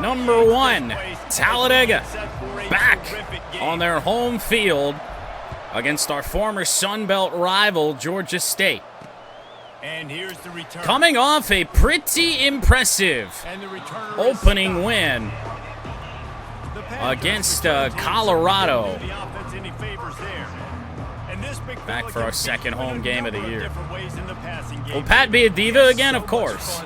number 1, Talladega, back on their home field against our former Sun Belt rival, Georgia State. And here's the return. Coming off a pretty impressive opening win against Colorado. Back for our second home game of the year. Will Pat be a diva again? Of course.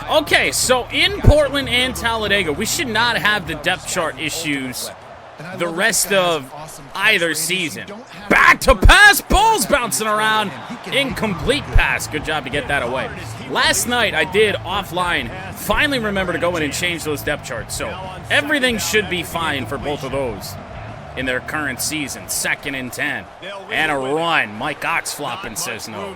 Okay, so in Portland and Talladega, we should not have the depth chart issues the rest of either season. Back to pass, balls bouncing around. Incomplete pass. Good job to get that away. Last night I did offline finally remember to go in and change those depth charts, so everything should be fine for both of those in their current season. 2nd and 10. And a run. Mike Oxfloppin says no.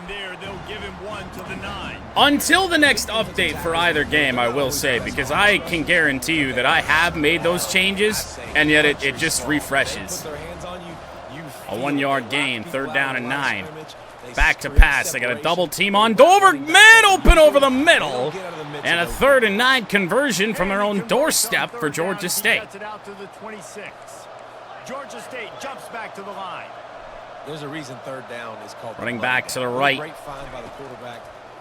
Until the next update for either game, I will say, because I can guarantee you that I have made those changes, and yet it just refreshes. A 1-yard gain, 3rd down and 9. Back to pass. They got a double team on Dover. Man open over the middle. And a 3rd and 9 conversion from their own doorstep for Georgia State. Georgia State jumps back to the line. There's a reason 3rd down is called. Running back to the right.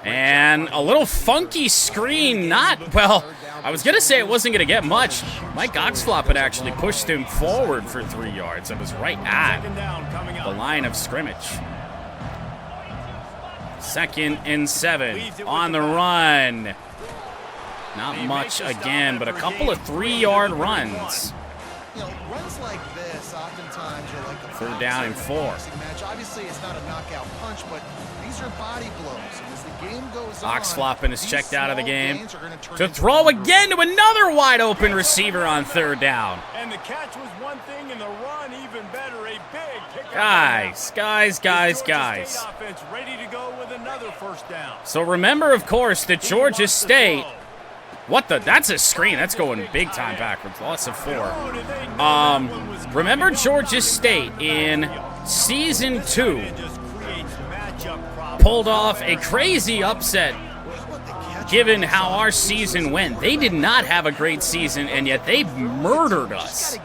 And a little funky screen. Not, well, I was going to say it wasn't going to get much. Mike Oxflop had actually pushed him forward for 3 yards. It was right at the line of scrimmage. 2nd and 7 on the run. Not much again, but a couple of 3-yard runs. You know, runs like this oftentimes are like a 3rd down and 4. match. Obviously, it's not a knockout punch, but these are body blows. And as the game goes on, Oxfloppin is checked out of the game. To throw again to another wide open receiver on 3rd down. And the catch was one thing, and the run even better. A big pickup. Guys. Offense ready to go with another 1st down. So remember, of course, that Georgia State. That's a screen. That's going big time backwards. Lots of 4. Remember Georgia State in Season 2 pulled off a crazy upset given how our season went. They did not have a great season, and yet they murdered us.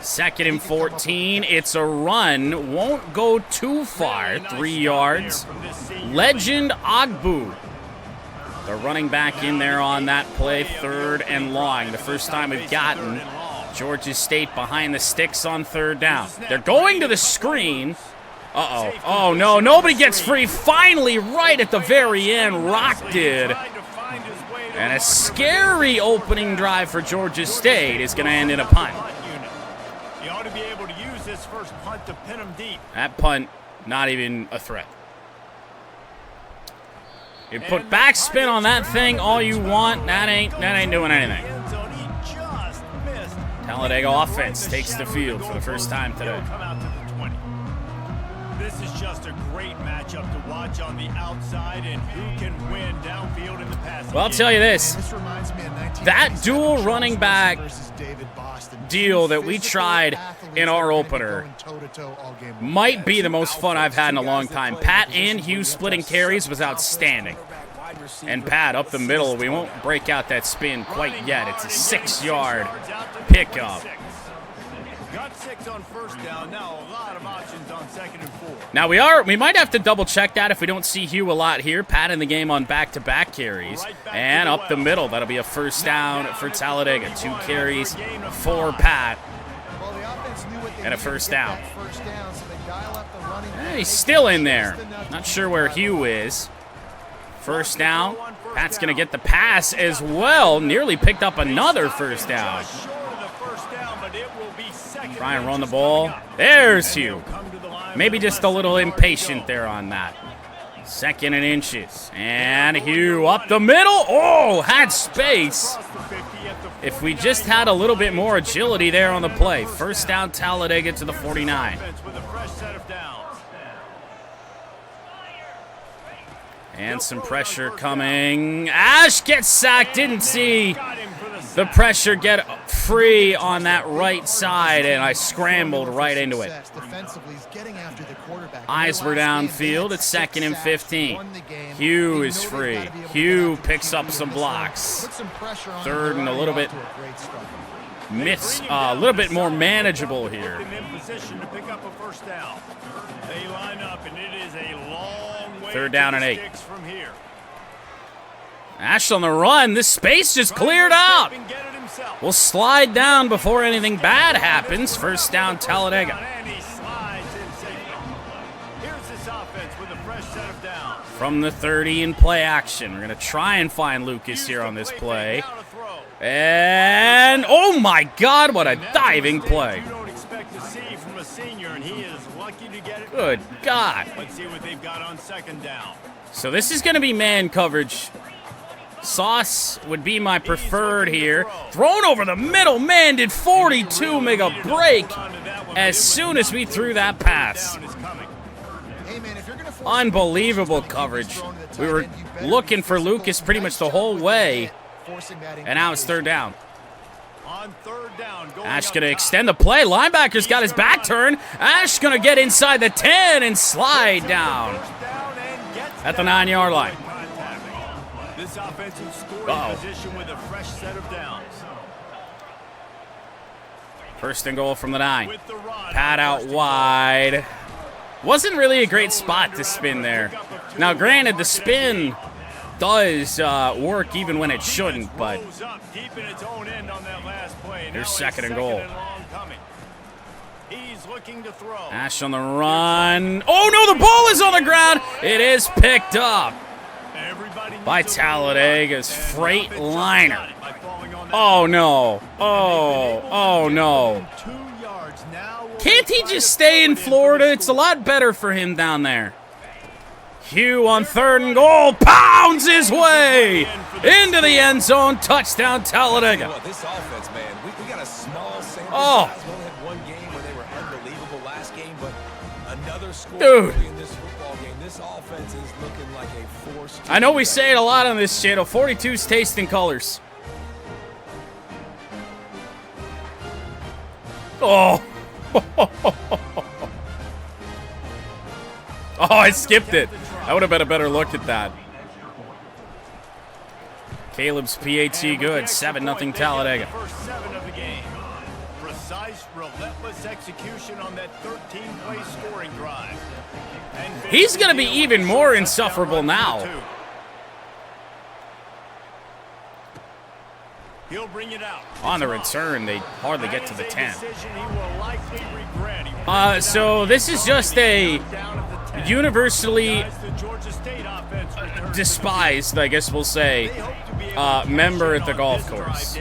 2nd and 14. It's a run. Won't go too far. 3 yards. Legend Agbu, the running back, in there on that play. 3rd and long. The first time we've gotten Georgia State behind the sticks on 3rd down. They're going to the screen. Uh-oh. Oh, no. Nobody gets free. Finally, right at the very end, Rock did. And a scary opening drive for Georgia State is going to end in a punt. You ought to be able to use this first punt to pin them deep. That punt, not even a threat. You put backspin on that thing all you want. That ain't doing anything. Talladega offense takes the field for the first time today. This is just a great matchup to watch on the outside, and who can win downfield in the passing. Well, I'll tell you this. That dual running back deal that we tried in our opener might be the most fun I've had in a long time. Pat and Hughes splitting carries was outstanding. And Pat up the middle. We won't break out that spin quite yet. It's a 6-yard pickup. Got 6 on 1st down. Now a lot of options on 2nd and 4. Now we might have to double check that if we don't see Hugh a lot here. Pat in the game on back-to-back carries. And up the middle, that'll be a 1st down for Talladega. 2 carries for Pat. And a 1st down. He's still in there. Not sure where Hugh is. 1st down. Pat's going to get the pass as well. Nearly picked up another 1st down. Try and run the ball. There's Hugh. Maybe just a little impatient there on that. 2nd and inches. And Hugh up the middle. Oh, had space. If we just had a little bit more agility there on the play. 1st down, Talladega to the 49. And some pressure coming. Ash gets sacked. Didn't see the pressure get free on that right side, and I scrambled right into it. Eyes were downfield. It's 2nd and 15. Hugh is free. Hugh picks up some blocks. 3rd and a little bit a little bit more manageable here. They line up, and it is a long way 3rd down and 8. from here. Ash on the run. This space just cleared out. We'll slide down before anything bad happens. 1st down, Talladega. And he slides in safely. Here's this offense with a fresh set of downs. From the 30 in play action. We're going to try and find Lucas here on this play. And, oh my God, what a diving play. You don't expect to see from a senior, and he is lucky to get it. Good God. Let's see what they've got on 2nd down. So this is going to be man coverage. Sauce would be my preferred here. Thrown over the middle. Man, did 42 make a break as soon as we threw that pass. Unbelievable coverage. We were looking for Lucas pretty much the whole way. And now it's 3rd down. Ash going to extend the play. Linebacker's got his back turned. Ash going to get inside the 10 and slide down at the 9-yard line. This offensive scoring position with a fresh set of downs. 1st and goal from the 9. Pad out wide. Wasn't really a great spot to spin there. Now, granted, the spin does work even when it shouldn't, but here's 2nd and goal. Ash on the run. Oh, no, the ball is on the ground. It is picked up by Talladega's Freightliner. Oh, no. Oh, no. Can't he just stay in Florida? It's a lot better for him down there. Hugh on 3rd and goal. Pounds his way into the end zone. Touchdown, Talladega. This offense, man, we got a small sample size. We only had one game where they were unbelievable last game, but another score Dude. in this football game. This offense is looking like a force. I know we say it a lot on this channel. 42's taste and colors. Oh. Oh, I skipped it. That would have been a better look at that. Caleb's PAT good. 7-0 Talladega. First 7 of the game. Precise, relentless execution on that 13-play scoring drive. He's going to be even more insufferable now. He'll bring it out. On the return, they hardly get to the 10. So So this is just a universally despised, I guess we'll say, member at the golf course.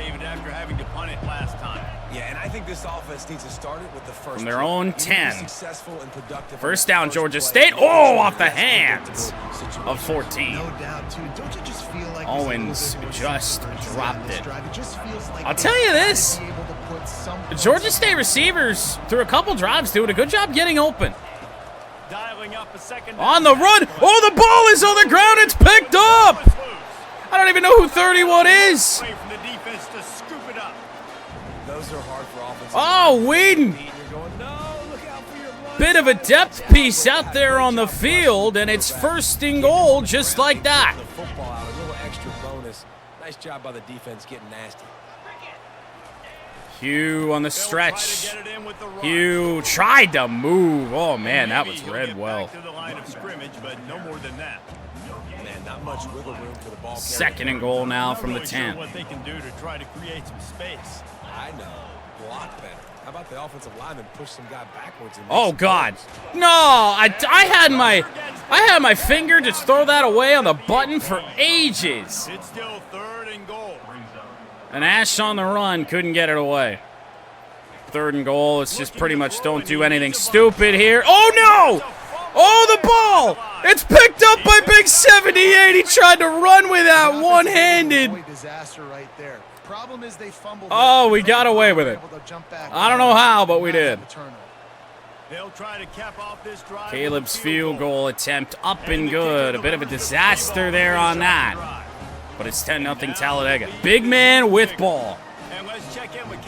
Yeah, and I think this offense needs to start it with the first From their own 10. Successful and productive. 1st down, Georgia State. Oh, off the hands of 14. No doubt, too. Don't you just feel like Owens just dropped it. It just feels like I'll tell you this. The Georgia State receivers, through a couple drives, doing a good job getting open. On the run. Oh, the ball is on the ground. It's picked up. I don't even know who 31 is. Those are hard for offense. Oh, Whedon. Bit of a depth piece out there on the field, and it's 1st and goal just like that. The football out, a little extra bonus. Nice job by the defense getting nasty. Hugh on the stretch. Hugh tried to move. Oh, man, that was read well. Man, not much wiggle room for the ball. 2nd and goal now from the 10. What they can do to try to create some space. I know. Block better. How about the offensive lineman push some guy backwards? And Oh God, no! I had my finger just throw that away on the button for ages. It's still 3rd and goal. And Ash on the run couldn't get it away. 3rd and goal. It's just pretty much don't do anything stupid here. Oh no! Oh, the ball! It's picked up by Big 78. He tried to run with that one-handed. Disaster right there. Problem is they fumbled. Oh, we got away with it. I don't know how, but we did. They'll try to cap off this drive. Caleb's field goal attempt up and good. A bit of a disaster there on that. But it's 10-0 Talladega. Big man with ball. And let's check in with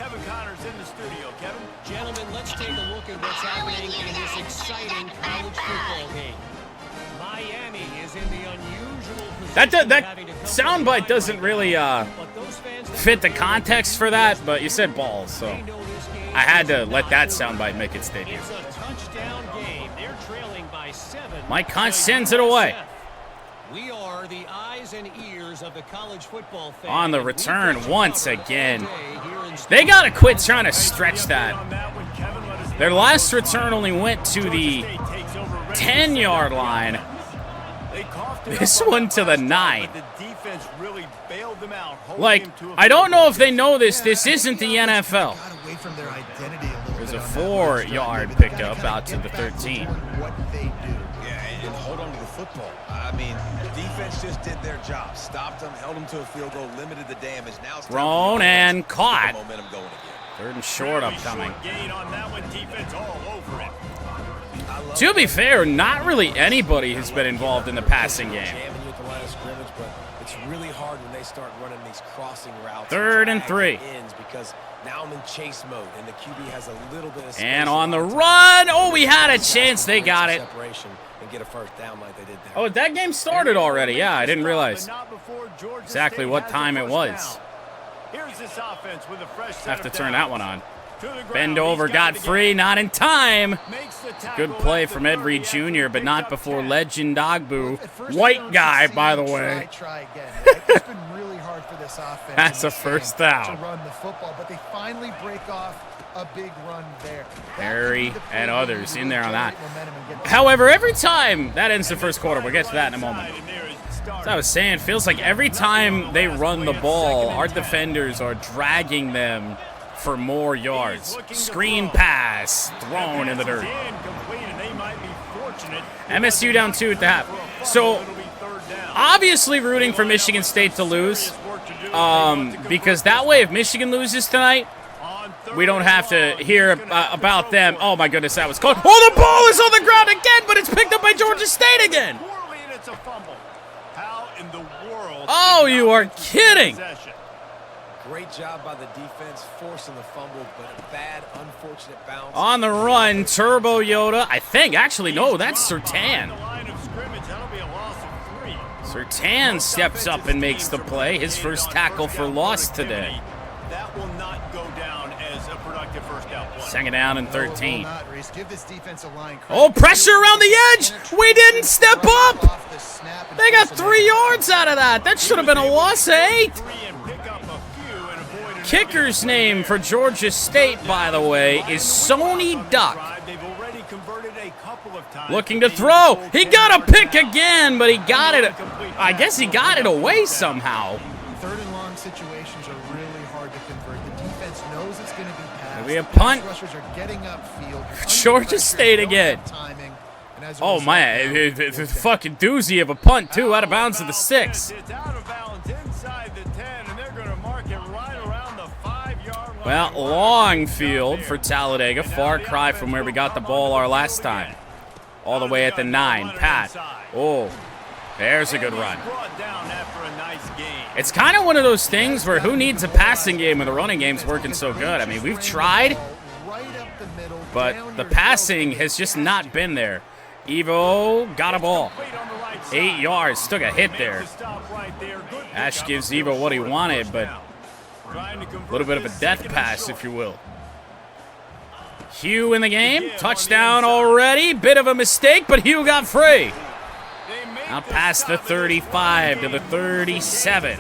That soundbite doesn't really fit the context for that, but you said balls, so I had to let that soundbite make its debut. Mike Hunt sends it away. We are the eyes and ears of the college football fan. On the return once again. They got to quit trying to stretch that. Their last return only went to the 10-yard line. This one to the 9. Like, I don't know if they know this. This isn't the NFL. There's a 4-yard pickup out to the 13. And hold on to the football. I mean, defense just did their job. Stopped them, held them to a field goal, limited the damage. Now it's thrown and caught. Momentum going again. 3rd and short upcoming. To be fair, not really anybody has been involved in the passing game. Jamming you at the line of scrimmage, but it's really hard when they start running these crossing routes. 3rd and 3. Because now I'm in chase mode, and the QB has a little bit of space. And on the run, oh, we had a chance. They got it. And get a first down like they did there. Oh, that game started already. Yeah, I didn't realize exactly what time it was. Have to turn that one on. Bend over, got free, not in time. Good play from Ed Reed Jr., but not before Legend Dogbu. White guy, by the way. That's a first down. Harry and others in there on that. However, every time that ends the first quarter, we'll get to that in a moment. As I was saying, it feels like every time they run the ball, our defenders are dragging them for more yards. Screen pass, thrown in the dirt. MSU down 2 at the half. So, obviously rooting for Michigan State to lose, because that way if Michigan loses tonight, we don't have to hear about them. Oh my goodness, that was close. Oh, the ball is on the ground again, but it's picked up by Georgia State again. Oh, you are kidding. Great job by the defense forcing the fumble, but a bad, unfortunate bounce. On the run, Turbo Yoda. I think, actually, no, that's Surtain. Surtain steps up and makes the play. His first tackle for loss today. That will not go down as a productive first down play. 2nd down and 13. Oh, pressure around the edge. We didn't step up. They got 3 yards out of that. That should have been a loss of 8. Kicker's name for Georgia State, by the way, is Sony Duck. Looking to throw. He got a pick again, but he got it. I guess he got it away somehow. 3rd and long situations are really hard to convert. The defense knows it's going to be passed. We have punt. Rushers are getting upfield. Georgia State again. Oh man, it's a fucking doozy of a punt too, out of bounds to the 6. It's out of bounds inside the 10, and they're going to mark it right around the 5-yard line. Well, long field for Talladega. Far cry from where we got the ball our last time. All the way at the 9. Pat. Oh, there's a good run. It's kind of one of those things where who needs a passing game when the running game's working so good? I mean, we've tried, but the passing has just not been there. Evo got a ball. 8 yards. Took a hit there. Ash gives Evo what he wanted, but a little bit of a death pass, if you will. Hugh in the game. Touchdown already. Bit of a mistake, but Hugh got free. Out past the 35 to the 37.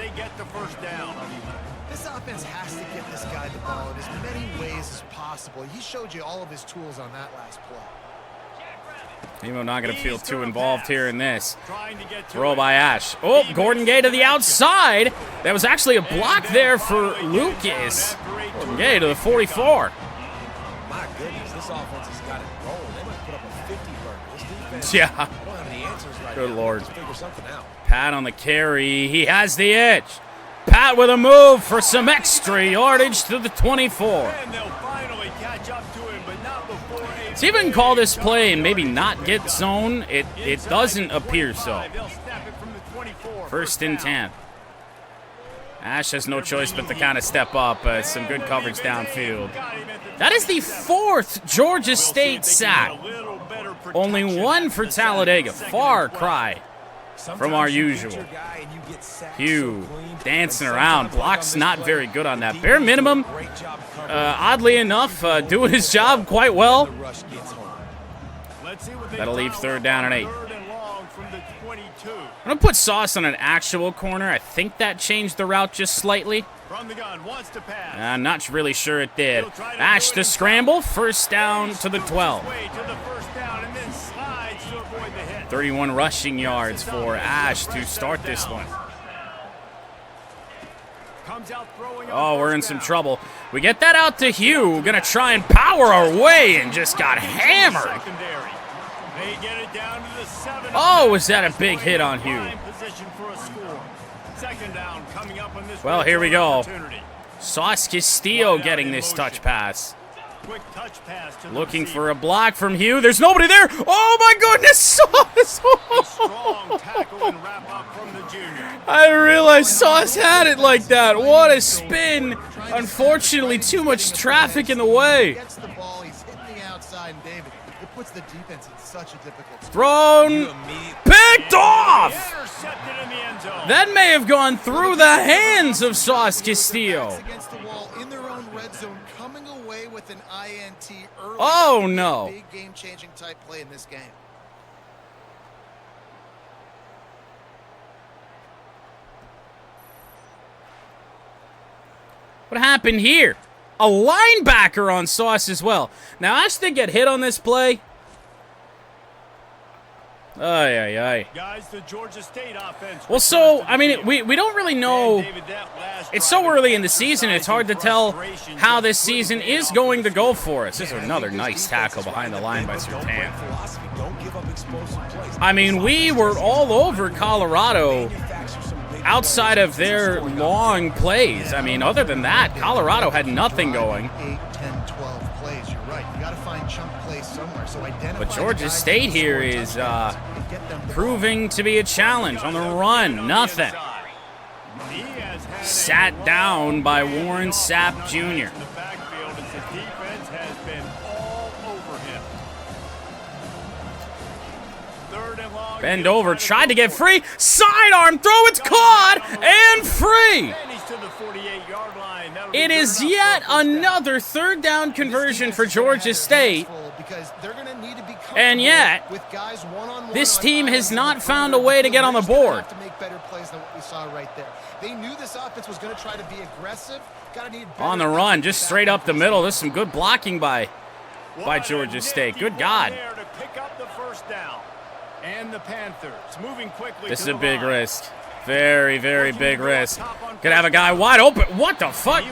This offense has to get this guy the ball in as many ways as possible. He showed you all of his tools on that last play. Evo not going to feel too involved here in this. Throw by Ash. Oh, Gordon Gay to the outside. That was actually a block there for Lucas. Gordon Gay to the 44. My goodness, this offense has got it rolling. They might put up a 50-burger. This defense, yeah. They don't have any answers right Good now. Lord. Let's figure something out. Pat on the carry. He has the edge. Pat with a move for some extra yardage to the 24. To even call this play and maybe not get zone, it doesn't appear so. 1st and 10. Ash has no choice but to kind of step up. Some good coverage downfield. That is the 4th Georgia State sack. Only 1 for Talladega. Far cry from our usual. Hugh dancing around. Block's not very good on that. Bare minimum, oddly enough, doing his job quite well. That'll leave 3rd down and 8. I'm going to put Sauce on an actual corner. I think that changed the route just slightly. I'm not really sure it did. Ash the scramble. 1st down to the 12. 31 rushing yards for Ash to start this one. Oh, we're in some trouble. We get that out to Hugh. We're going to try and power our way and just got hammered. Oh, was that a big hit on Hugh? Well, here we go. Sauce Castillo getting this touch pass. Looking for a block from Hugh. There's nobody there. Oh, my goodness. Sauce. I didn't realize Sauce had it like that. What a spin. Unfortunately, too much traffic in the way. Thrown, picked off. That may have gone through the hands of Sauce Castillo. Oh no. Big game-changing type play in this game. What happened here? A linebacker on Sauce as well. Now, Ash did get hit on this play. Guys, the Georgia State offense. Well, so, I mean, we don't really know. It's so early in the season, it's hard to tell how this season is going to go for us. This is another nice tackle behind the line by Surtain. I mean, we were all over Colorado outside of their long plays. I mean, other than that, Colorado had nothing going. 8, 10, 12 plays, you're right. You got to find chunk plays somewhere. So but Georgia State here is proving to be a challenge on the run. Nothing. Sat down by Warren Sapp Jr. Bend over, tried to get free. Sidearm throw, it's caught and free. It is yet another 3rd down conversion for Georgia State. And yet, this team has not found a way to get on the board. On the run, just straight up the middle. There's some good blocking by Georgia State. Good God. And the Panthers moving quickly. This is a big risk. Very, very big risk. Could have a guy wide open. What the fuck?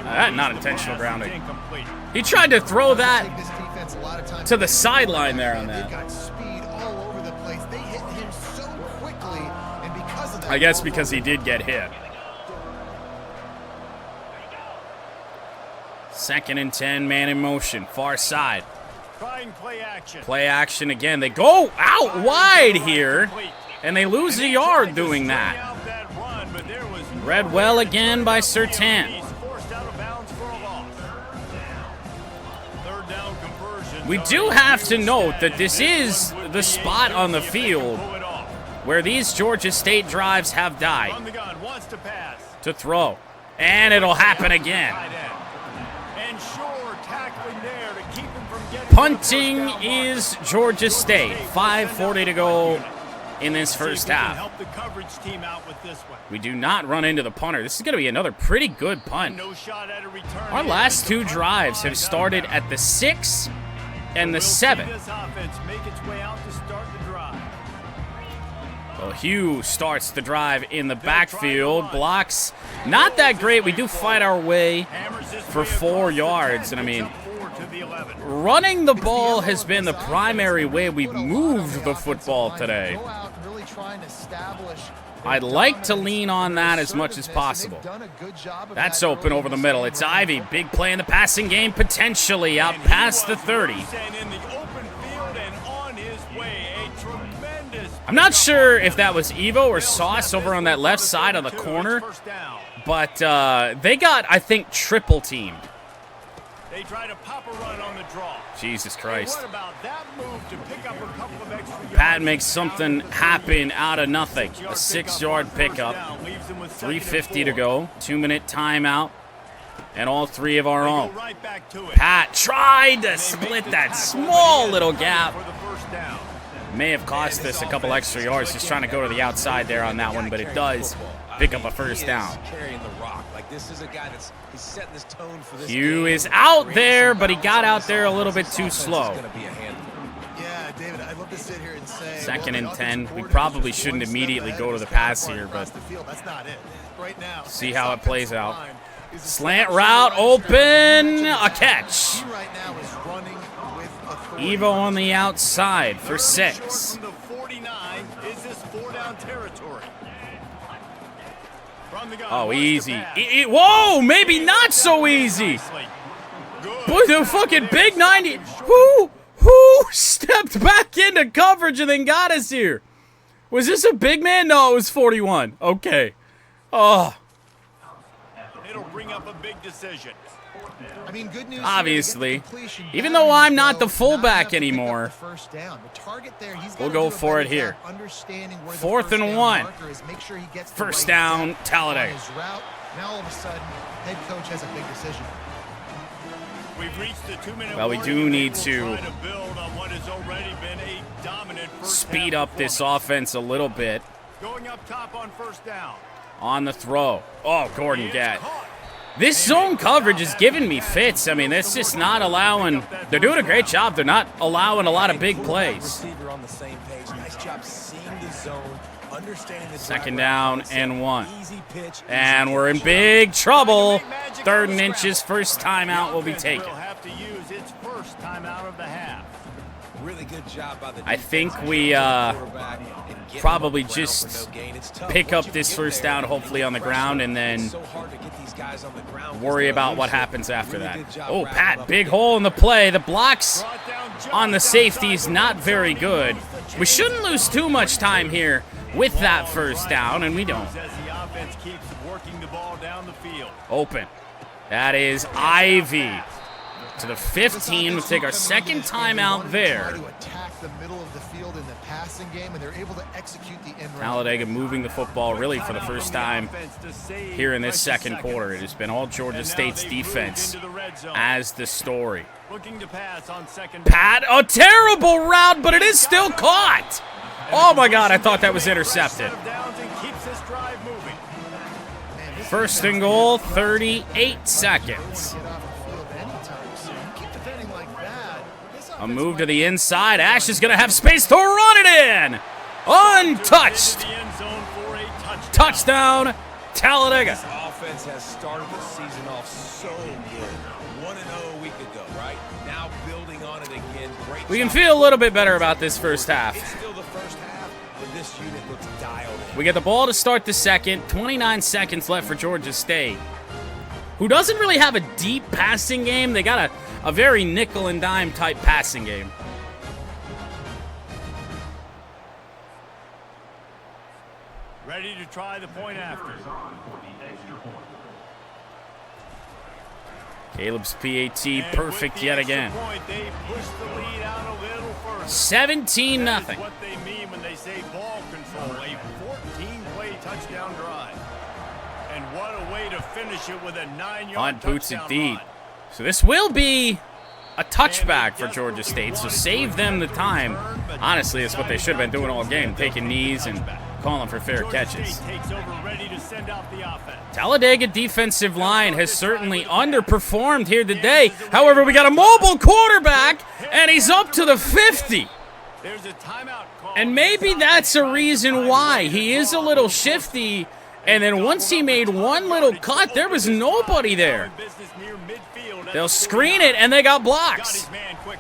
That not intentional grounding. He tried to throw that to the sideline there on that. I guess because he did get hit. 2nd and 10, man in motion, far side. Play action again. They go out wide here, and they lose a yard doing that. Read well again by Surtain. We do have to note that this is the spot on the field where these Georgia State drives have died. To throw. And it'll happen again. Punting is Georgia State. 5:40 to go in this first half. We do not run into the punter. This is going to be another pretty good punt. Our last 2 drives have started at the 6 and the 7. Well, Hugh starts the drive in the backfield. Blocks not that great. We do fight our way for 4 yards. And I mean, running the ball has been the primary way we've moved the football today. I'd like to lean on that as much as possible. That's open over the middle. It's Ivy. Big play in the passing game, potentially out past the 30. I'm not sure if that was Evo or Sauce over on that left side of the corner, but they got, I think, triple teamed. Jesus Christ. Pat makes something happen out of nothing. A 6-yard pickup. 3:50 to go. 2-minute timeout. And all 3 of our own. Pat tried to split that small little gap. May have cost us a couple extra yards just trying to go to the outside there on that one, but it does pick up a first down. Hugh is out there, but he got out there a little bit too slow. Yeah, David, I'd love to sit here and say 2nd and 10. We probably shouldn't immediately go to the pass here, but see how it plays out. Slant route, open, a catch. Evo on the outside for 6. Oh, easy. Whoa, maybe not so easy. Boy, the fucking big 90. Who stepped back into coverage and then got us here? Was this a big man? No, it was 41. Okay. Oh. It'll bring up a big decision. I mean, good news. Obviously, even though I'm not the fullback anymore, we'll go for it here. 4th and 1. First down, Talladega. Now all of a sudden, head coach has a big decision. Well, we do need to speed up this offense a little bit. Going up top on first down. On the throw. Oh, Gordon Gatt. This zone coverage is giving me fits. I mean, that's just not allowing. They're doing a great job. They're not allowing a lot of big plays. 2nd down and 1. And we're in big trouble. 3rd and inches. First timeout will be taken. I think we probably just pick up this first down, hopefully on the ground, and then worry about what happens after that. Oh, Pat, big hole in the play. The blocks on the safeties not very good. We shouldn't lose too much time here with that first down, and we don't. Open. That is Ivy. To the 15. We'll take our 2nd timeout there. Talladega moving the football really for the first time here in this 2nd quarter. It has been all Georgia State's defense as the story. Pat, a terrible route, but it is still caught. Oh my God, I thought that was intercepted. 1st and goal, 38 seconds. A move to the inside. Ash is going to have space to run it in. Untouched. Touchdown, Talladega. This offense has started the season off so good. 1-0 a week ago, right? Now building on it again. Great. We can feel a little bit better about this first half. It's still the first half, but this unit looks dialed in. We get the ball to start the 2nd. 29 seconds left for Georgia State, who doesn't really have a deep passing game. They got a very nickel and dime type passing game. Ready to try the point after. Caleb's PAT perfect yet again. 17-0. What they mean when they say ball control, a 14-play touchdown drive. And what a way to finish it with a 9-yard On boots it touchdown deep. run. So this will be a touchback for Georgia State, so save them the time. Honestly, it's what they should have been doing all game, taking knees and calling for fair catches. Talladega defensive line has certainly underperformed here today. However, we got a mobile quarterback, and he's up to the 50. And maybe that's a reason why. He is a little shifty, and then once he made one little cut, there was nobody there. They'll screen it, and they got blocks.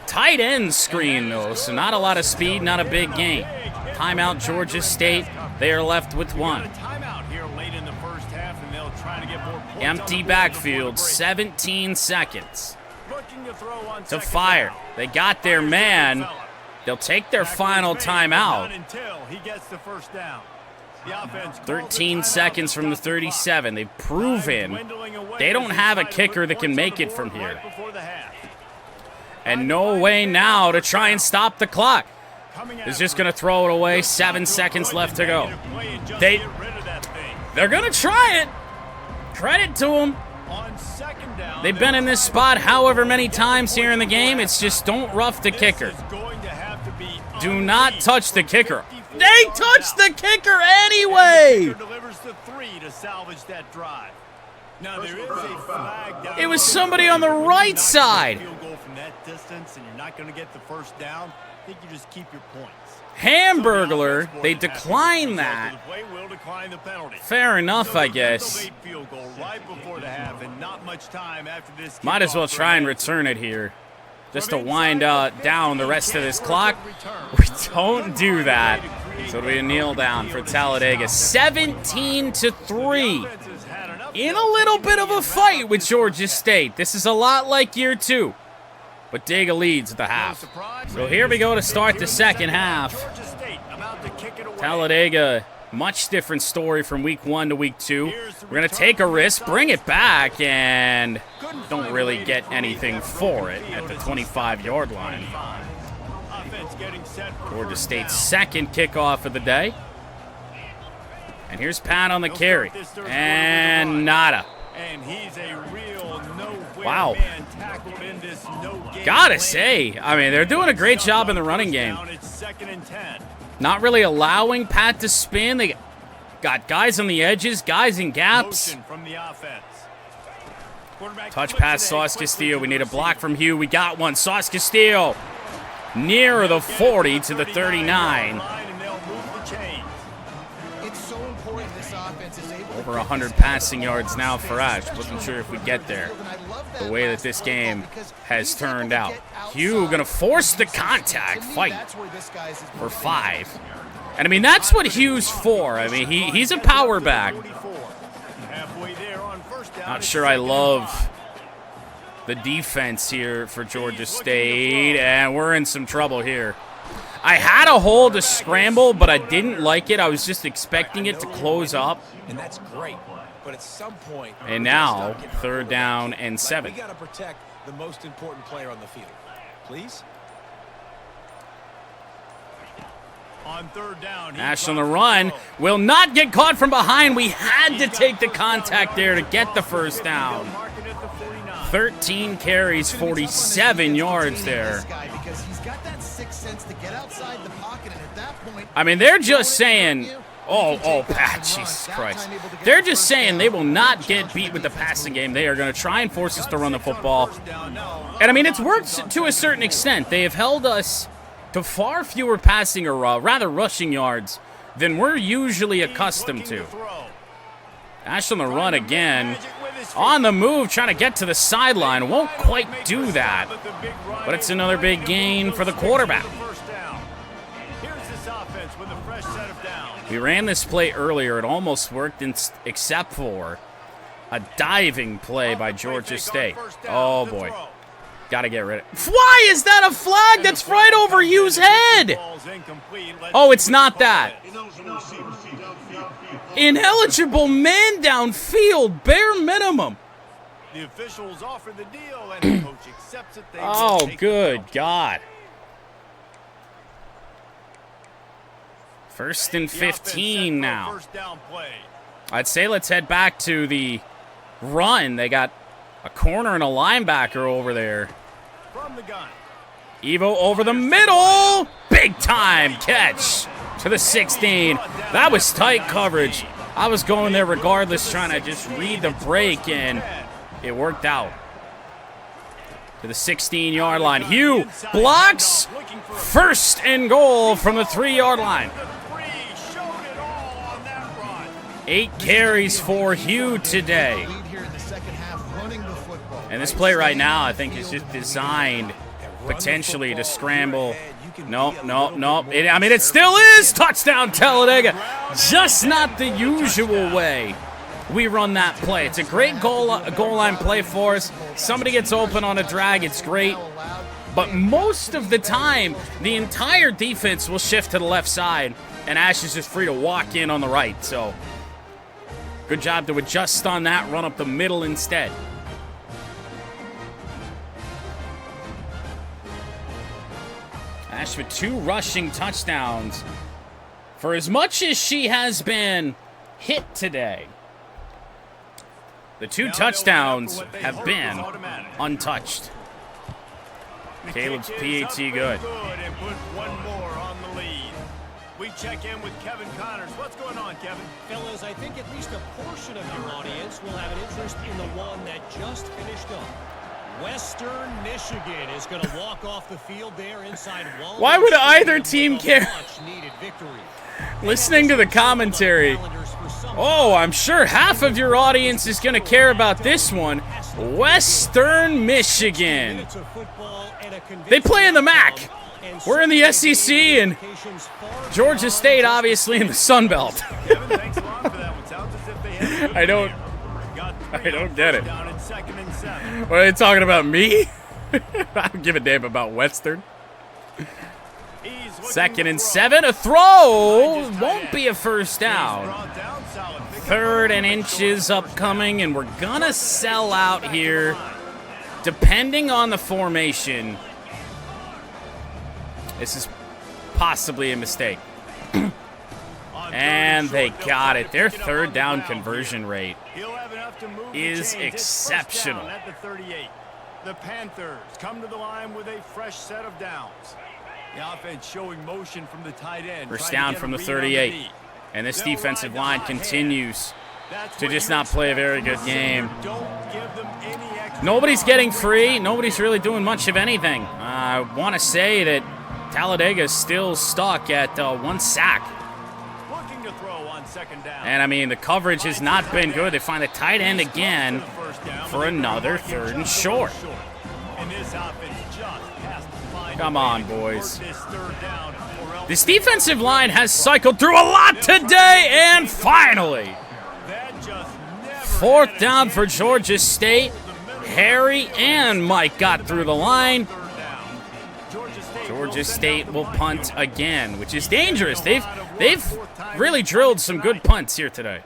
Tight end screen, though, so not a lot of speed, not a big gain. Timeout, Georgia State. They are left with 1. Empty backfield, 17 seconds to fire. They got their man. They'll take their final timeout. 13 seconds from the 37. They've proven they don't have a kicker that can make it from here. And no way now to try and stop the clock. is just going to throw it away. 7 seconds left to go. They're going to try it. Credit to them. They've been in this spot however many times here in the game. It's just don't rough the kicker. Do not touch the kicker. They touched the kicker anyway. It was somebody on the right side. Hamburglar, they declined that. Fair enough, I guess. Might as well try and return it here, just to wind down the rest of this clock. We don't do that, so it'll be a kneel down for Talladega. 17-3. In a little bit of a fight with Georgia State. This is a lot like year 2. But Dega leads at the half. So here we go to start the second half. Talladega, much different story from week 1 to week 2. We're going to take a risk, bring it back, and don't really get anything for it at the 25-yard line. Georgia State's second kickoff of the day. And here's Pat on the carry. And nada. Wow. Gotta say, I mean, they're doing a great job in the running game. Not really allowing Pat to spin. They got guys on the edges, guys in gaps. Touch pass, Sauce Castillo. We need a block from Hugh. We got one. Sauce Castillo near the 40 to the 39. Over 100 passing yards now for Ash. Wasn't sure if we'd get there. The way that this game has turned out. Hugh gonna force the contact fight for 5. And I mean, that's what Hugh's for. I mean, he's a power back. Not sure I love the defense here for Georgia State. And we're in some trouble here. I had a hold to scramble, but I didn't like it. I was just expecting it to close up. And that's great. But at some point, and now, 3rd down and 7. We got to protect the most important player on the field. Please. On 3rd down, Ash on the run will not get caught from behind. We had to take the contact there to get the first down. 13 carries, 47 yards there. I mean, they're just saying, oh, Pat, Jesus Christ. They're just saying they will not get beat with the passing game. They are going to try and force us to run the football. And, I mean, it's worked to a certain extent. They have held us to far fewer passing or rather rushing yards than we're usually accustomed to. Ash on the run again. On the move, trying to get to the sideline. Won't quite do that. But it's another big gain for the quarterback. We ran this play earlier. It almost worked except for a diving play by Georgia State. Oh, boy. Got to get rid of it. Why is that a flag that's right over Hugh's head? Oh, it's not that. Ineligible man downfield, bare minimum. The officials offer the deal, and the coach accepts it. Oh, good God. 1st and 15 now. I'd say let's head back to the run. They got a corner and a linebacker over there. From the gun. Evo over the middle. Big time catch to the 16. That was tight coverage. I was going there regardless, trying to just read the break, and it worked out. To the 16-yard line. Hugh blocks. 1st and goal from the 3-yard line. 8 carries for Hugh today. And this play right now, I think, is just designed potentially to scramble. Nope. I mean, it still is touchdown Talladega. Just not the usual way we run that play. It's a great goal line play for us. Somebody gets open on a drag, it's great. But most of the time, the entire defense will shift to the left side, and Ash is just free to walk in on the right. So, good job to adjust on that, run up the middle instead. Ash with 2 rushing touchdowns. For as much as she has been hit today, the 2 touchdowns have been untouched. Caleb's PAT good. And put one more on the lead. We check in with Kevin Connors. What's going on, Kevin? Fellas, I think at least a portion of your audience will have an interest in the one that just finished up. Western Michigan is going to walk off the field there inside Walnut. Why would either team with a care? much-needed victory. Listening to the commentary, oh, I'm sure half of your audience is going to care about this one. Western Michigan. They play in the MAC. We're in the SEC, and Georgia State, obviously, in the Sun Belt. Kevin, thanks a lot for that one. Sounds as if they had I don't get it. down in 2nd and 7. What are they talking about, me? I don't give a damn about Western. 2nd and 7, a throw won't be a first down. 3rd and inches upcoming, and we're gonna sell out here, depending on the formation. This is possibly a mistake. And they got it. Their 3rd down conversion rate is exceptional. At the 38. The Panthers come to the line with a fresh set of downs. The offense showing motion from the tight end. First down from the 38. And this defensive line continues to just not play a very good game. Nobody's getting free. Nobody's really doing much of anything. I want to say that Talladega is still stuck at 1 sack. Looking to throw on 2nd down. And, I mean, the coverage has not been good. They find the tight end again for another 3rd and short. And this offense just has to find Come a way on, to boys. convert this 3rd down, or else This defensive line has cycled through a lot today, and finally, that just never 4th down for Georgia State. Harry and Mike got through the line. Georgia State will punt again, which is dangerous. They've really drilled some good punts here today.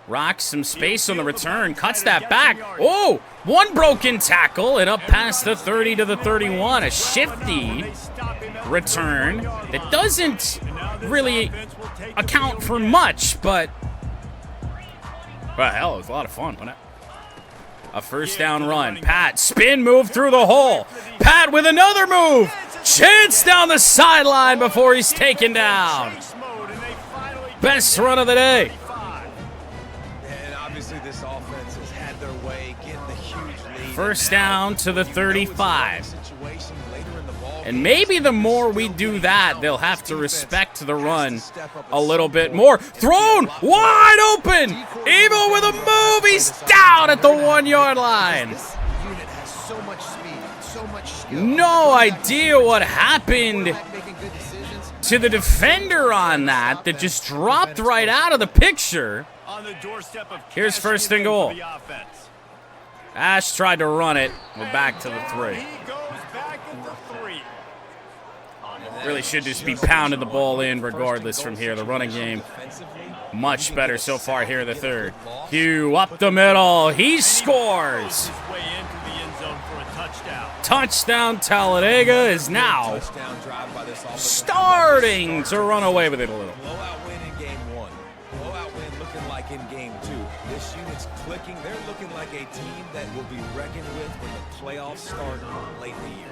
Rocks some space on the return, cuts that back. Oh, 1 broken tackle and up past the 30 to the 31. A shifty return that doesn't really account for much, but well, hell, it was a lot of fun, wasn't it? A first down run. Pat, spin move through the hole. Pat with another move. Chance down the sideline before he's taken down. Best run of the day. And obviously this offense has had their way getting the huge lead. First down to the 35. And maybe the more we do that, they'll have to respect the run a little bit more. Thrown wide open. Evil with a move. He's down at the 1-yard line. This unit has so much speed, so much skill. No idea what happened Making good decisions. to the defender on that just dropped right out of the picture. on the doorstep of Here's cashing 1st it and in goal. for the offense. Ash tried to run it. We're back to the 3. He goes back at the 3. Really should just be pounding the ball in regardless from here. The running game much better so far here in the 3rd. Hugh up the middle. He scores. His way into the end zone for a touchdown. Touchdown Talladega is now Touchdown drive by this offense. starting to run away with it a little. Blowout win in game 1. Blowout win looking like in game 2. This unit's clicking. They're looking like a team that will be reckoned with when the playoffs start late in the year.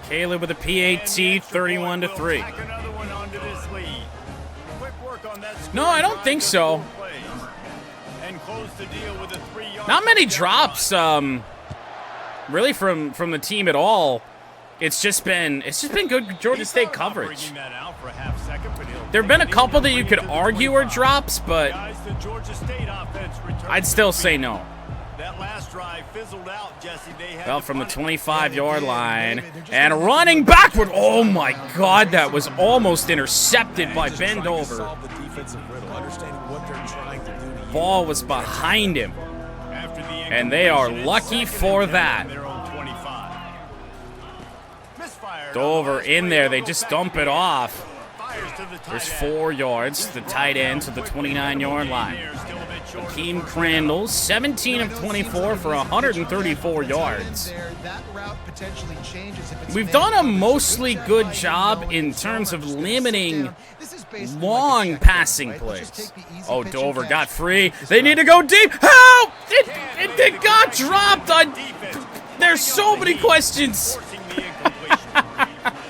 Caleb with a PAT, 31 to 3. Tack another one onto this lead. Quick work on that No, I don't think so. And close the deal with a 3-yard. Not many drops, really from the team at all. It's just been good Georgia State coverage. There've been a couple that you could argue are drops, but I'd still say no. That last drive fizzled out, Jesse. They had Well, from the 25-yard line and running backward. Oh my God, that was almost intercepted by Bendover. Solve the defensive riddle, understanding what they're trying to do. Ball was behind him, and they are lucky for that. Dover in there, they just dump it off. There's 4 yards, the tight end to the 29-yard line. Hakeem Crandall, 17 of 24 for 134 yards. We've done a mostly good job in terms of limiting long passing plays. Oh, Dover got free. They need to go deep. Help! It got dropped. There's so many questions.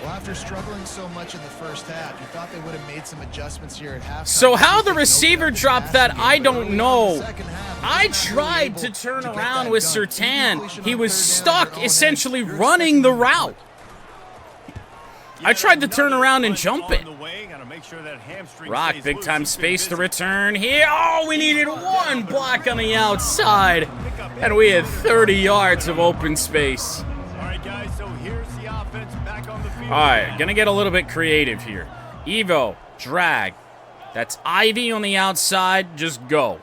After struggling so much in the first half, you thought they would have made some adjustments here at halftime. So how the receiver dropped that, I don't know. I tried to turn around with Surtain. He was stuck essentially running the route. I tried to turn around and jump it. Rock, big time space to return here. Oh, we needed one block on the outside. And we had 30 yards of open space. All right, gonna get a little bit creative here. Evo, drag. That's Ivy on the outside. Just go.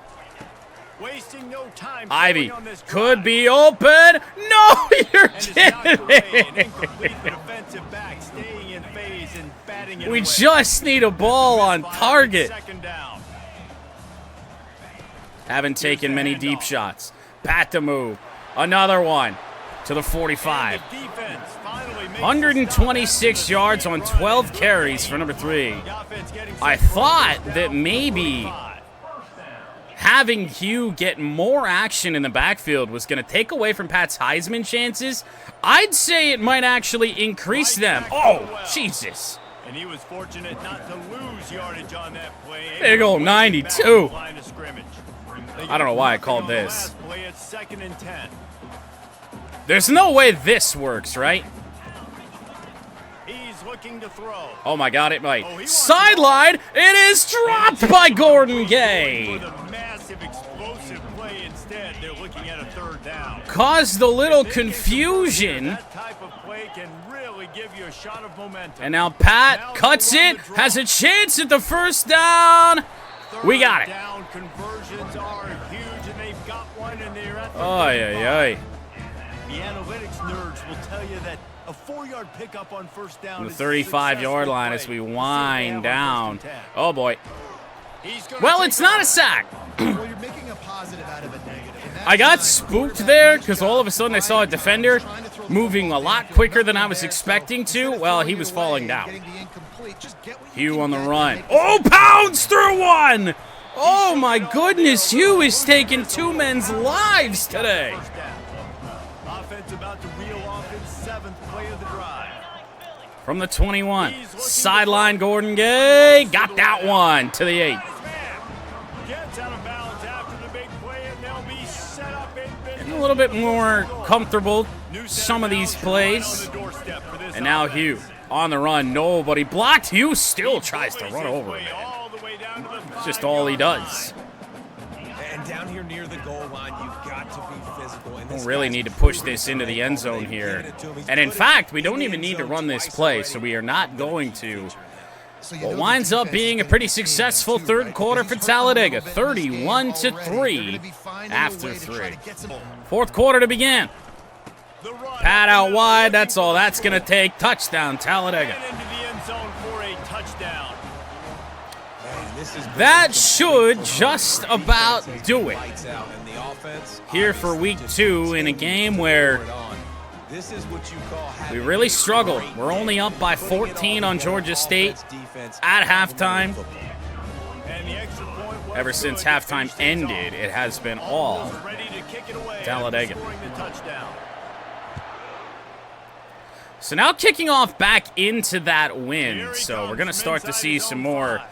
Ivy could be open. No, you're kidding me. We just need a ball on target. Haven't taken many deep shots. Pat to move. Another one to the 45. 126 yards on 12 carries for number 3. I thought that maybe having Hugh get more action in the backfield was going to take away from Pat's Heisman chances. I'd say it might actually increase them. Oh, Jesus. And he was fortunate not to lose yardage on that play. Big old 92. I don't know why I called this. There's no way this works, right? Looking to throw. Oh my God, it might. Sideline. It is dropped by Gordon Gay. For the massive explosive play instead, they're looking at a third down. Caused a little confusion. That type of play can really give you a shot of momentum. And now Pat cuts it, has a chance at the first down. We got it. Down conversions are huge, and they've got one, and they're at the The analytics nerds will tell you that a 4-yard pickup on first down. On the 35-yard line as we wind down. Oh boy. Well, it's not a sack. I got spooked there because all of a sudden I saw a defender moving a lot quicker than I was expecting to. Well, he was falling down. Hugh on the run. Oh, pounds through one. Oh my goodness, Hugh is taking 2 men's lives today. About to reel off his 7th play of the drive. From the 21, sideline Gordon Gay, got that one to the 8. Gets out of bounds after the big play, and they'll be set up in a little bit more comfortable some of these plays. And now Hugh on the run, nobody blocked. Hugh still tries to run over him. It's just all he does. And down here near the goal line, you've got to be physical. And Don't really need to push this into the end zone here. And in fact, we don't even need to run this play, so we are not going to. What winds up being a pretty successful third quarter for Talladega, 31-3 after 3. Fourth quarter to begin. Pat out wide, that's all that's going to take. Touchdown, Talladega. That should just about do it here for week 2 in a game where we really struggled. We're only up by 14 on Georgia State at halftime. Ever since halftime ended, it has been all Talladega. So now kicking off back into that win. So we're going to start to see some more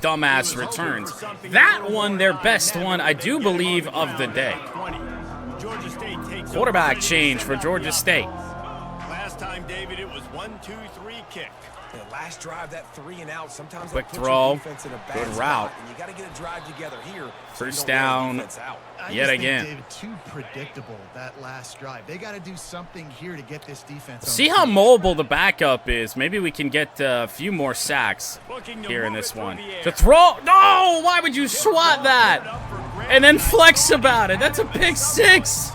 dumbass returns. That one, their best one, I do believe, of the day. Quarterback change for Georgia State. Last time, David, it was 1-2-3 kick. The last drive, that 3 and out. Sometimes quick throw, good route. And you got to get a drive together here. First down, yet again. David, too predictable that last drive. They got to do something here to get this defense. See how mobile the backup is. Maybe we can get a few more sacks here in this one. To throw, no! Why would you swat that? And then flex about it. That's a pick 6.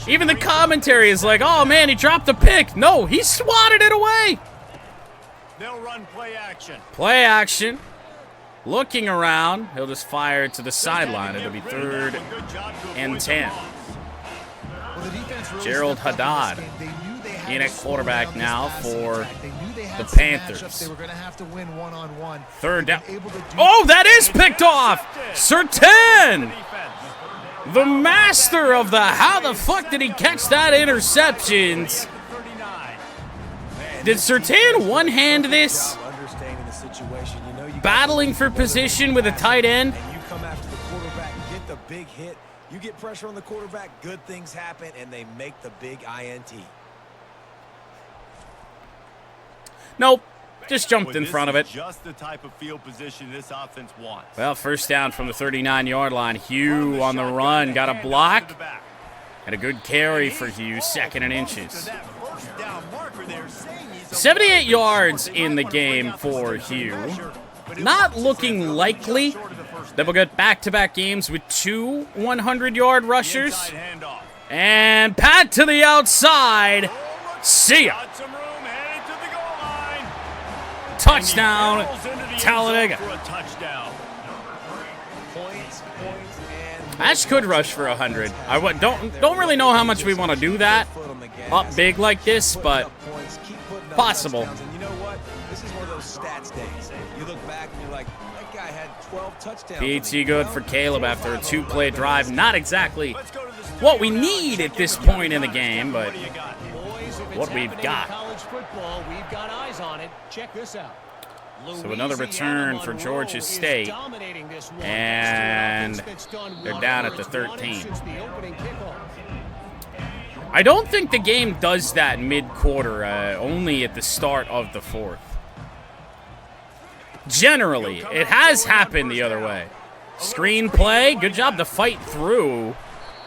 Even the commentary is like, oh man, he dropped a pick. No, he swatted it away. They'll run play action. Play action. Looking around, he'll just fire to the sideline. It'll be 3rd and 10. Gerald Haddad in at quarterback now for the Panthers. They were going to have to win one-on-one. 3rd down. Oh, that is picked off! Surtain! The master of the how the fuck did he catch that interception? Did Surtain one-hand this? Battling for position with a tight end? And you come after the quarterback, get the big hit. You get pressure on the quarterback, good things happen, and they make the big INT. Nope. Just jumped in front of it. Just the type of field position this offense wants. Well, 1st down from the 39-yard line. Hugh on the run. Got a block. And a good carry for Hugh. 2nd and inches. 78 yards in the game for Hugh. Not looking likely that we'll get back-to-back games with 2 100-yard rushers. And Pat to the outside. See ya. Touchdown, Talladega. Ash could rush for 100. I don't really know how much we want to do that up big like this, but possible. You know what? This is one of those stats days. You look back and you're like, that guy had 12 touchdowns. PT good for Caleb after a 2-play drive. Not exactly what we need at this point in the game, but what we've got. We've got eyes on it. Check this out. So another return for Georgia State, and they're down at the 13. I don't think the game does that mid-quarter, only at the start of the 4th. Generally, it has happened the other way. Screenplay, good job to fight through.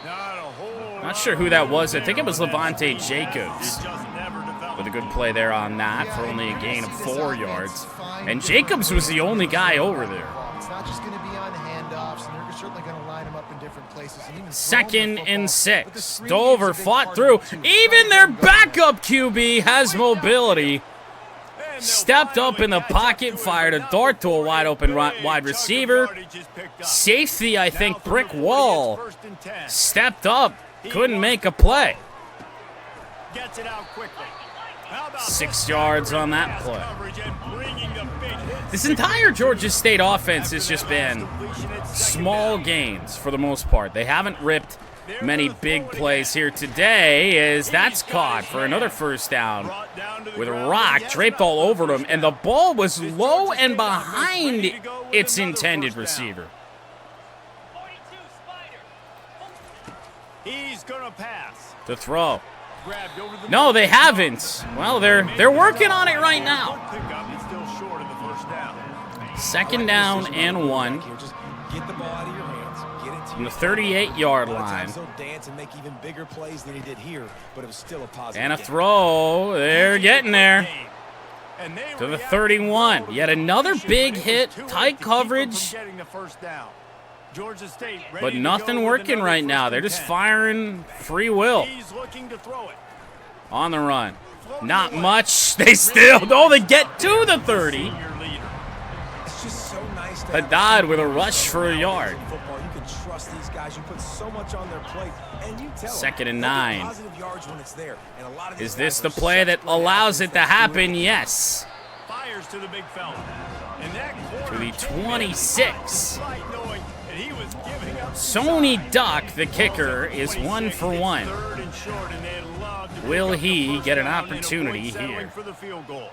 Not sure who that was. I think it was Levante Jacobs with a good play there on that for only a gain of 4 yards. And Jacobs was the only guy over there. It's not just going to be on handoffs, and they're certainly going to line them up in different places. 2nd and 6. Dover fought through. Even their backup QB has mobility. Stepped up in the pocket, fired a dart to a wide open wide receiver. Safety, I think, brick wall. Stepped up, couldn't make a play. 6 yards on that play. This entire Georgia State offense has just been small gains for the most part. They haven't ripped many big plays here today, as that's caught for another 1st down with a rock draped all over them, and the ball was low and behind its intended receiver. He's gonna pass. To throw. No, they haven't. Well, they're working on it right now. 2nd down and 1 Get the ball out of your hands. Get it to from the 38-yard line. He'll dance and make even bigger plays than he did here, but it was still a positive. And a throw. They're getting there. To the 31. Yet another big hit. Tight coverage. But nothing working right now. They're just firing free will. On the run. Not much. They still, they get to the 30. It's just so nice to Haddad with a rush for a yard. football. You can trust these guys. You put so much on their plate, and you tell 2nd and them, 9. positive yards when it's there. And a lot of these Is this guys the are play that such great allows it athletes to that happen? Yes. Fires to the big fella. And that To the corner 26. right knowing that he was giving up Sony Duck, the kicker, is 1 for 1. 3rd and short, and they'd love to Will pick up the he first get an down and opportunity avoid settling here? for the field goal.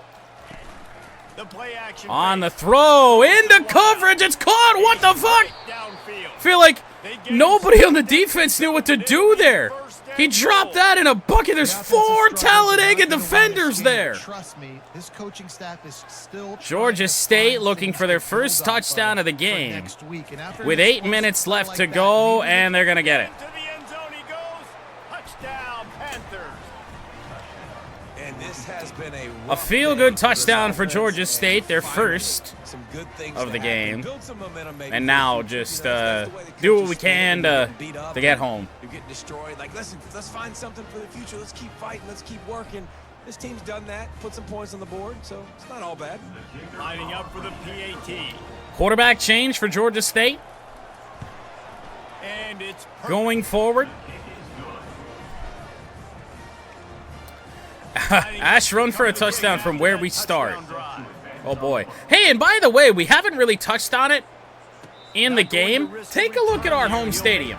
The play action On the throw, into coverage, it's caught. What the fuck? downfield. Feel like nobody on the defense knew what to do there. He dropped that in a bucket. There's 4 Talladega defenders there. Trust me, this coaching staff is still Georgia State looking for their first touchdown of the game with 8 minutes left to go, and they're going to get it. To the end zone he goes. Touchdown, Panthers. And this has been A feel-good touchdown for Georgia State, their first some good things of the to happen. game. Build some momentum, maybe. And now just do what we can to get home. You're getting destroyed. Like, listen, let's find something for the future. Let's keep fighting. Let's keep working. This team's done that. Put some points on the board, so it's not all bad. Lining up for the PAT. Quarterback change for Georgia State. And it's Going forward. Ash run for a touchdown from where we start. Oh, boy. Hey, and by the way, we haven't really touched on it in the game. Take a look at our home stadium.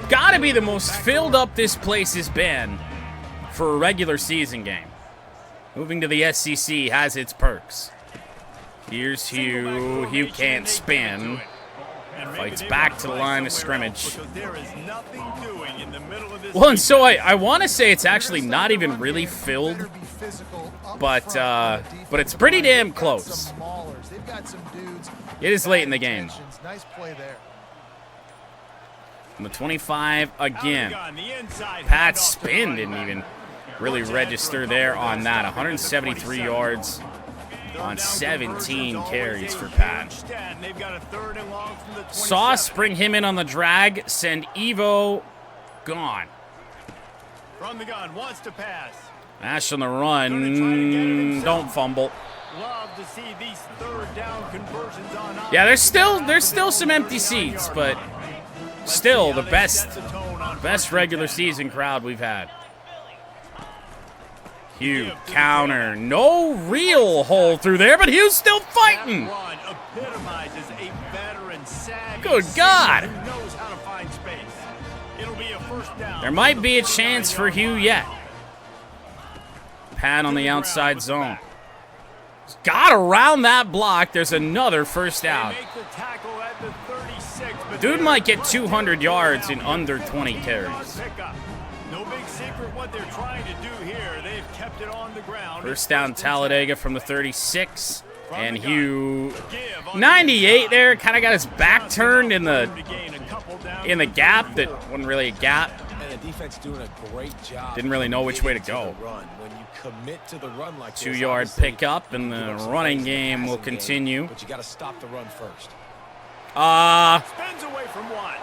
Gotta be the most filled up this place has been for a regular season game. Moving to the SEC has its perks. Here's Hugh. Hugh can't spin. Fights back to the line of scrimmage. Well, and so I want to say it's actually not even really filled, but it's pretty damn close. It is late in the game. On the 25 again. Pat's spin didn't even really register there on that. 173 yards on 17 carries for Pat. Sauce, bring him in on the drag. Send Evo. Gone. From the gun, wants to pass. Ash on the run. Don't fumble. Love to see these third down conversions on. Yeah, there's still some empty seats, but still the best regular season crowd we've had. Hugh counter, no real hole through there, but Hugh's still fighting. Good God. There might be a chance for Hugh yet. Pat on the outside zone. Got around that block. There's another first down. Dude might get 200 yards in under 20 carries. No big secret what they're trying to do here. They've kept it on the ground. First down, Talladega from the 36. And Hugh, 98 there, kind of got his back turned in the gap that wasn't really a gap. And the defense doing a great job. Didn't really know which way to go. When you commit to the run like 2-yard pickup, and the running game will continue. But you got to stop the run first. Spins away from one.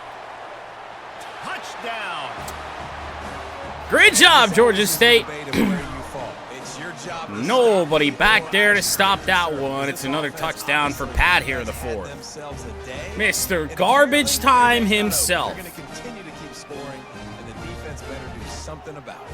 Touchdown. Great job, Georgia State. Nobody back there to stop that one. It's another touchdown for Pat here in the fourth. Mr. Garbage Time himself. They're going to continue to keep scoring, and the defense better do something about it.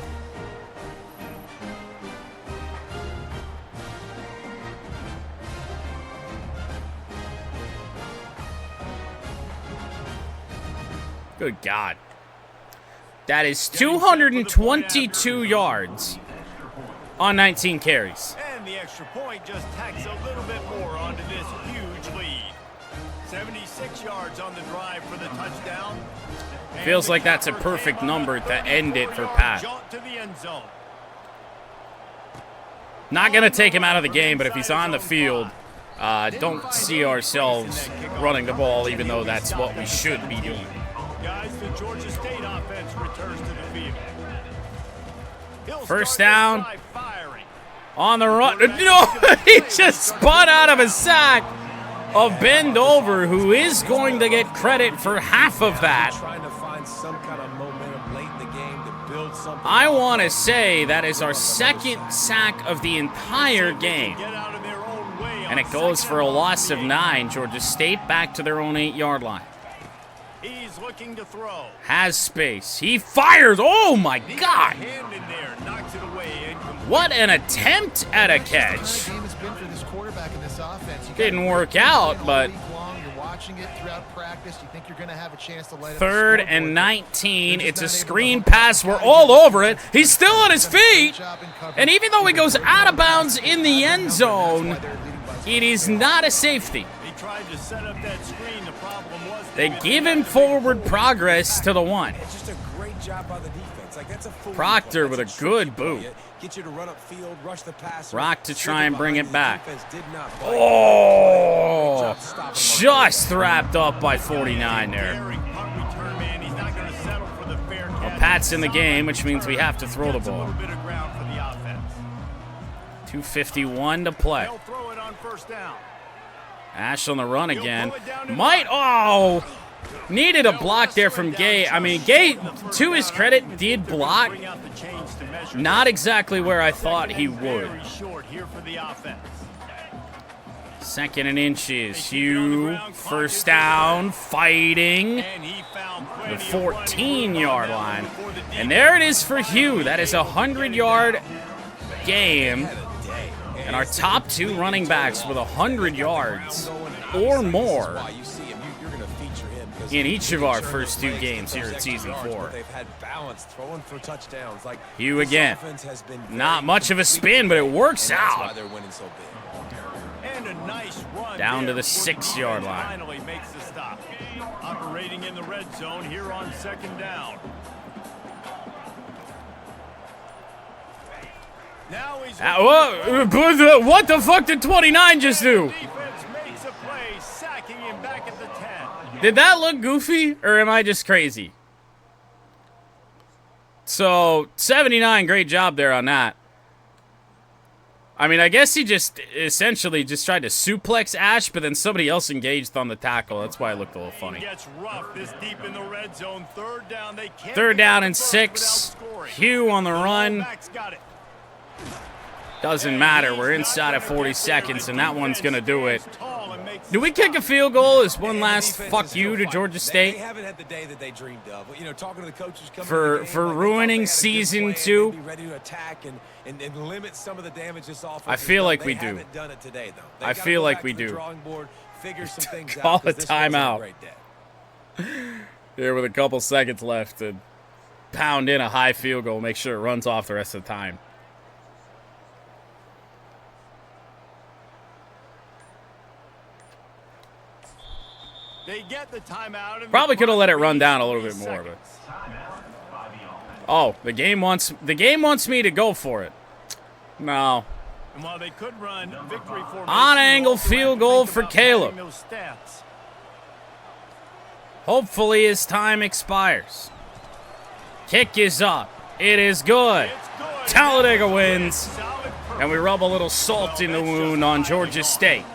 Good God. That is 222 yards on 19 carries. And the extra point just tacks a little bit more onto this huge lead. 76 yards on the drive for the touchdown. Feels like that's a perfect number to end it for Pat. Not going to take him out of the game, but if he's on the field, don't see ourselves running the ball, even though that's what we should be doing. Guys, the Georgia State offense returns to the field. First down. On the run. No, he just spun out of a sack of Bendover, who is going to get credit for half of that. Trying to find some kind of momentum late in the game to build something. I want to say that is our second sack of the entire game. And it goes for a loss of 9. Georgia State back to their own 8-yard line. He's looking to throw. Has space. He fires. Oh, my God. What an attempt at a catch. Didn't work out, but 3rd and 19. It's a screen pass. We're all over it. He's still on his feet. And even though he goes out of bounds in the end zone, it is not a safety. They give him forward progress to the 1. It's just a great job by the defense. Like, that's a Proctor with a good boot. Get you to run up field, rush the pass. Rock to try and bring it back. Oh, just wrapped up by 49 there. Well, Pat's in the game, which means we have to throw the ball. 2:51 to play. Ash on the run again. Needed a block there from Gay. I mean, Gay, to his credit, did block. Not exactly where I thought he would. 2nd and inches. Hugh, first down, fighting the 14-yard line. And there it is for Hugh. That is a 100-yard game. And our top 2 running backs with 100 yards or more in each of our first 2 games here at Season 4. Hugh again. Not much of a spin, but it works out. Down to the 6-yard line. Finally makes the stop. Operating in the red zone here on 2nd down. Now he's what the fuck did 29 just do? defense makes a play, sacking him back at the 10. Did that look goofy, or am I just crazy? So, 79, great job there on that. I mean, I guess he just essentially just tried to suplex Ash, but then somebody else engaged on the tackle. That's why it looked a little funny. Gets rough this deep in the red zone. 3rd down, they can't 3rd down and 6. Hugh on the run. Doesn't matter. We're inside of 40 seconds, and that one's going to do it. Do we kick a field goal as one last fuck you to Georgia State? For ruining Season 2? I feel like we do. I feel like we do. Call a timeout. Here with a couple seconds left to pound in a high field goal, make sure it runs off the rest of the time. They get the timeout. Probably could have let it run down a little bit more, but oh, the game wants me to go for it. No. And while they could run victory formation, on angle field goal for Caleb. Hopefully his time expires. Kick is up. It is good. Talladega wins. And we rub a little salt in the wound on Georgia State.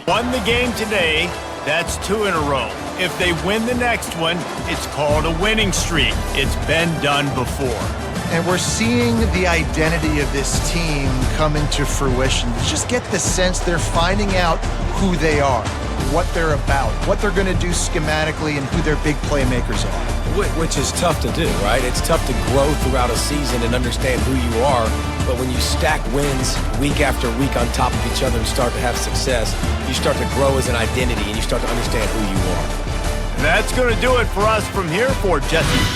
Won the game today. That's 2 in a row. If they win the next one, it's called a winning streak. It's been done before. And we're seeing the identity of this team come into fruition. You just get the sense they're finding out who they are, what they're about, what they're going to do schematically, and who their big playmakers are. Which is tough to do, right? It's tough to grow throughout a season and understand who you are. But when you stack wins week after week on top of each other and start to have success, you start to grow as an identity and you start to understand who you are. That's going to do it for us from here for Jesse